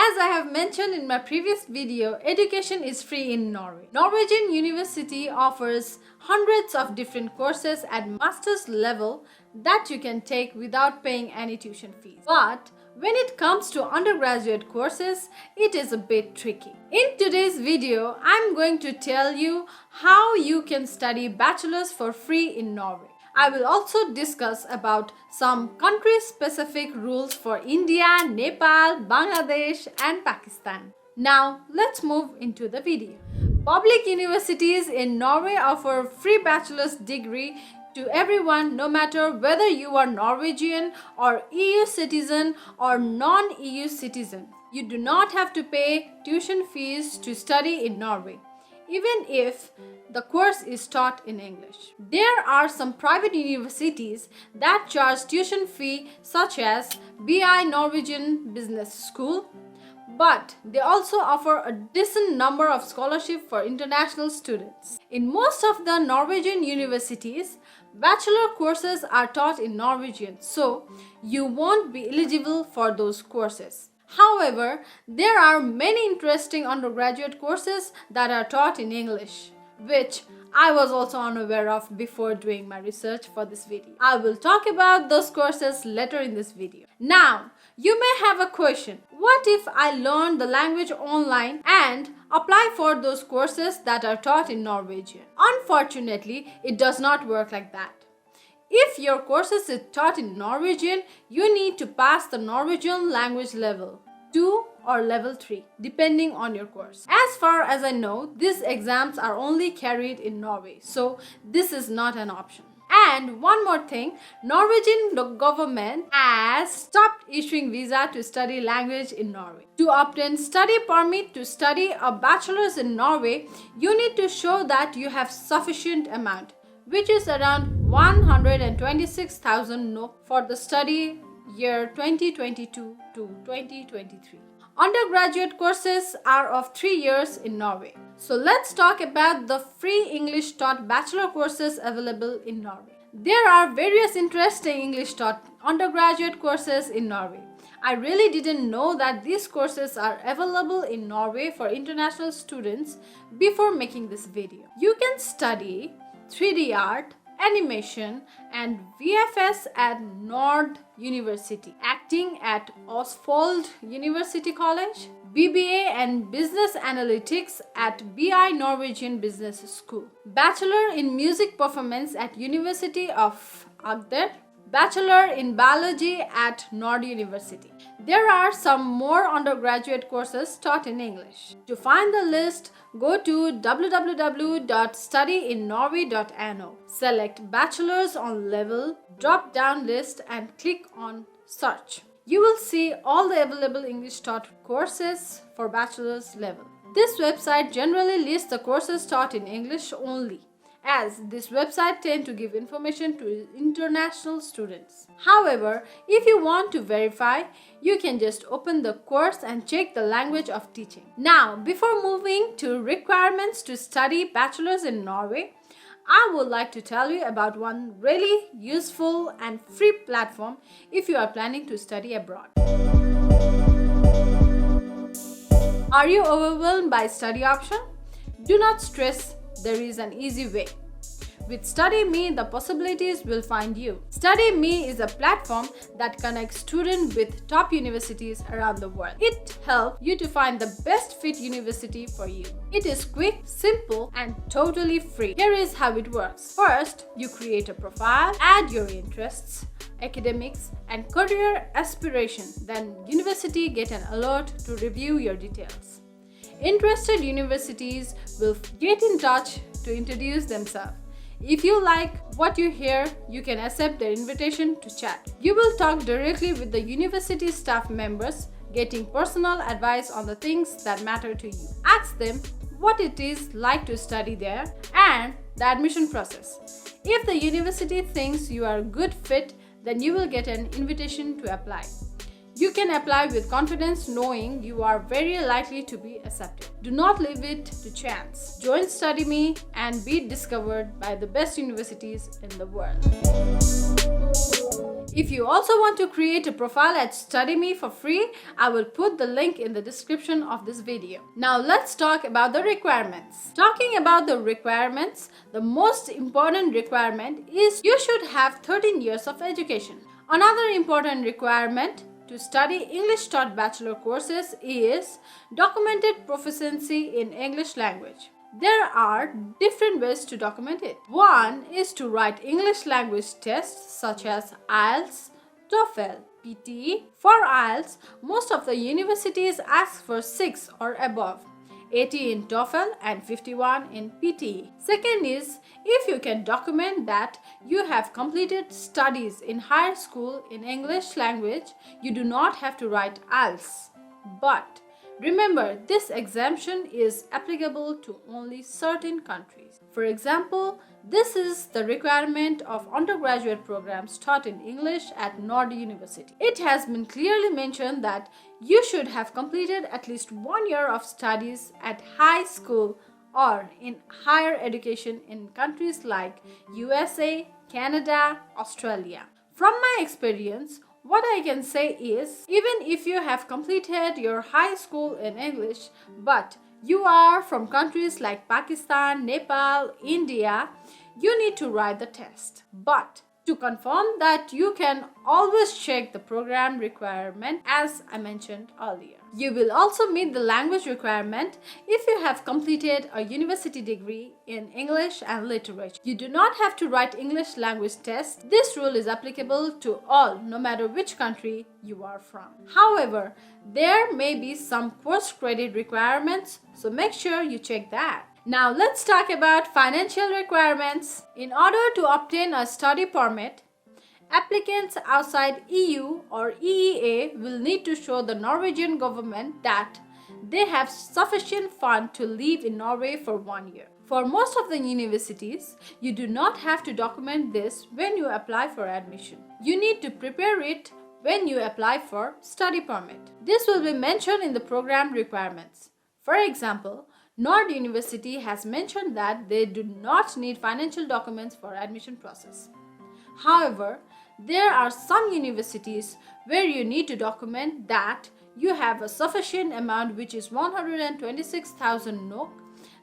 As I have mentioned in my previous video, education is free in Norway. Norwegian University offers hundreds of different courses at master's level that you can take without paying any tuition fees. But when it comes to undergraduate courses, it is a bit tricky. In today's video, I'm going to tell you how you can study bachelor's for free in Norway. I will also discuss about some country-specific rules for India, Nepal, Bangladesh and Pakistan. Now, let's move into the video. Public universities in Norway offer free bachelor's degree to everyone, no matter whether you are Norwegian or EU citizen or non-EU citizen. You do not have to pay tuition fees to study in Norway, even if the course is taught in English. There are some private universities that charge tuition fee, such as BI Norwegian Business School, but they also offer a decent number of scholarships for international students. In most of the Norwegian universities, bachelor courses are taught in Norwegian, so you won't be eligible for those courses. However, there are many interesting undergraduate courses that are taught in English, which I was also unaware of before doing my research for this video. I will talk about those courses later in this video. Now, you may have a question. What if I learn the language online and apply for those courses that are taught in Norwegian? Unfortunately, it does not work like that. If your courses is taught in Norwegian, you need to pass the Norwegian language level 2 or level 3, depending on your course. As far as I know, these exams are only carried in Norway, so this is not an option. And one more thing, Norwegian government has stopped issuing visa to study language in Norway. To obtain study permit to study a bachelor's in Norway, you need to show that you have sufficient amount, which is around 126,000 NOK for the study year 2022 to 2023. Undergraduate courses are of 3 years in Norway. So let's talk about the free English taught bachelor courses available in Norway. There are various interesting English taught undergraduate courses in Norway. I really didn't know that these courses are available in Norway for international students before making this video. You can study 3D art, animation and VFS at Nord University, acting at Osfold University College, BBA and Business Analytics at BI Norwegian Business School, Bachelor in Music Performance at University of Agder, Bachelor in Biology at Nord University. There are some more undergraduate courses taught in English. To find the list, go to www.studyinnorway.no. Select Bachelors on Level drop-down list and click on Search. You will see all the available English taught courses for bachelor's level. This website generally lists the courses taught in English only, as this website tends to give information to international students. However, if you want to verify, you can just open the course and check the language of teaching. Now, before moving to requirements to study bachelor's in Norway, I would like to tell you about one really useful and free platform if you are planning to study abroad. Are you overwhelmed by study option? Do not stress, there is an easy way. With StudyMe, the possibilities will find you. StudyMe is a platform that connects students with top universities around the world. It helps you to find the best fit university for you. It is quick, simple, and totally free. Here is how it works. First, you create a profile, add your interests, academics, and career aspiration. Then, university get an alert to review your details. Interested universities will get in touch to introduce themselves. If you like what you hear, you can accept their invitation to chat. You will talk directly with the university staff members, getting personal advice on the things that matter to you. Ask them what it is like to study there and the admission process. If the university thinks you are a good fit, then you will get an invitation to apply. You can apply with confidence knowing you are very likely to be accepted. Do not leave it to chance. Join StudyMe and be discovered by the best universities in the world. If you also want to create a profile at StudyMe for free, I will put the link in the description of this video. Now let's talk about the requirements. Talking about the requirements, the most important requirement is you should have 13 years of education. Another important requirement to study English taught bachelor courses is documented proficiency in English language. There are different ways to document it. One is to write English language tests such as IELTS, TOEFL, PTE. For IELTS, most of the universities ask for 6 or above, 80 in TOEFL and 51 in PTE. Second is, if you can document that you have completed studies in higher school in English language, you do not have to write IELTS. But remember, this exemption is applicable to only certain countries. For example, this is the requirement of undergraduate programs taught in English at Norway University. It has been clearly mentioned that you should have completed at least 1 year of studies at high school or in higher education in countries like USA, Canada, Australia. From my experience, what I can say is, even if you have completed your high school in English, but you are from countries like Pakistan, Nepal, India, you need to write the test. But to confirm that, you can always check the program requirement as I mentioned earlier. You will also meet the language requirement if you have completed a university degree in English and literature. You do not have to write English language test. This rule is applicable to all, no matter which country you are from. However, there may be some course credit requirements, so make sure you check that. Now let's talk about financial requirements. In order to obtain a study permit, applicants outside EU or EEA will need to show the Norwegian government that they have sufficient funds to live in Norway for 1 year. For most of the universities, you do not have to document this when you apply for admission. You need to prepare it when you apply for study permit. This will be mentioned in the program requirements. For example, Nord University has mentioned that they do not need financial documents for admission process. However, there are some universities where you need to document that you have a sufficient amount, which is 126,000 NOK,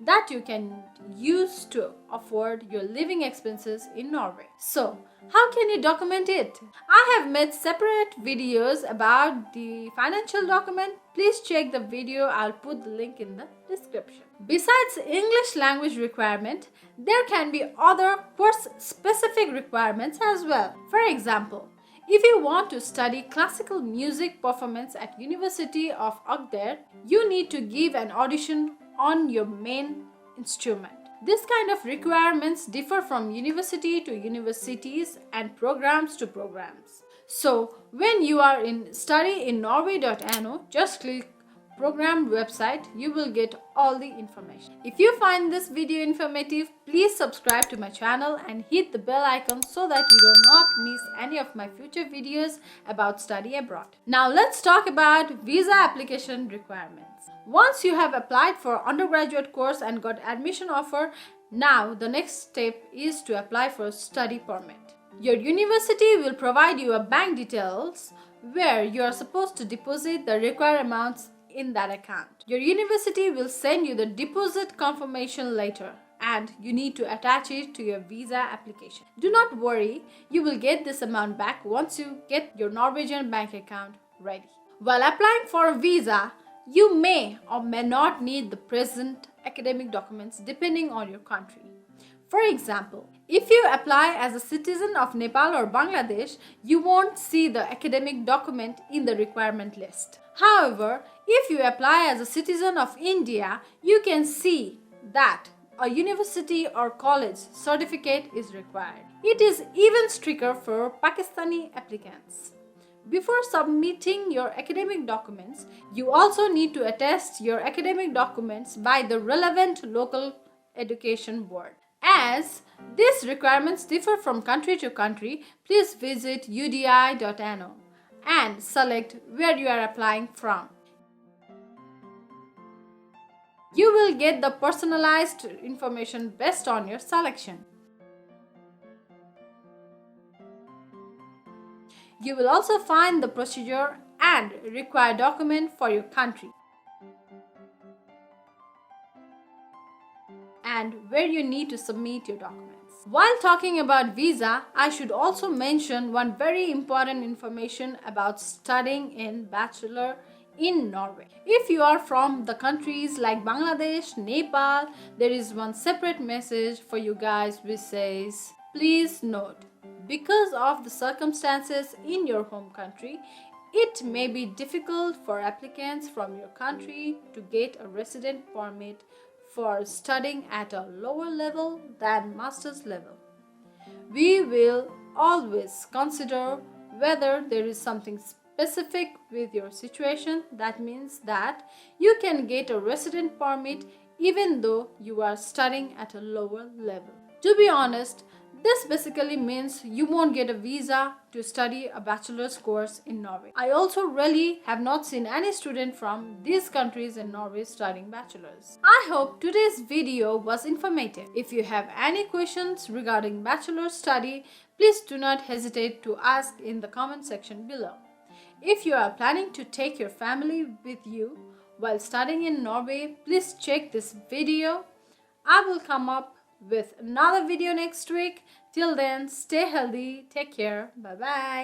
that you can use to afford your living expenses in Norway. So, how can you document it? I have made separate videos about the financial document. Please check the video. I'll put the link in the description. Besides English language requirement, there can be other course-specific requirements as well. For example, if you want to study classical music performance at University of Agder, you need to give an audition on your main instrument. This kind of requirements differ from university to universities and programs to programs. So, when you are in study in Norway.no, just click program website, you will get all the information. If you find this video informative, please subscribe to my channel and hit the bell icon so that you do not miss any of my future videos about study abroad. Now let's talk about visa application requirements. Once you have applied for undergraduate course and got admission offer, now the next step is to apply for study permit. Your university will provide you a bank details where you are supposed to deposit the required amounts in that account. Your university will send you the deposit confirmation letter and you need to attach it to your visa application. Do not worry, you will get this amount back once you get your Norwegian bank account ready. While applying for a visa, you may or may not need the present academic documents depending on your country. For example, if you apply as a citizen of Nepal or Bangladesh, you won't see the academic document in the requirement list. However, if you apply as a citizen of India, you can see that a university or college certificate is required. It is even stricter for Pakistani applicants. Before submitting your academic documents, you also need to attest your academic documents by the relevant local education board. As these requirements differ from country to country, please visit udi.no and select where you are applying from. You will get the personalized information based on your selection. You will also find the procedure and required document for your country and where you need to submit your documents. While talking about visa, I should also mention one very important information about studying in Bachelor in Norway. If you are from the countries like Bangladesh, Nepal, there is one separate message for you guys which says, please note, because of the circumstances in your home country, it may be difficult for applicants from your country to get a resident permit for studying at a lower level than master's level. We will always consider whether there is something specific with your situation that means that you can get a resident permit even though you are studying at a lower level. To be honest, this basically means you won't get a visa to study a bachelor's course in Norway. I also really have not seen any student from these countries in Norway studying bachelors. I hope today's video was informative. If you have any questions regarding bachelor study, please do not hesitate to ask in the comment section below. If you are planning to take your family with you while studying in Norway, please check this video. I will come up with another video next week. Till then, stay healthy, take care, bye bye.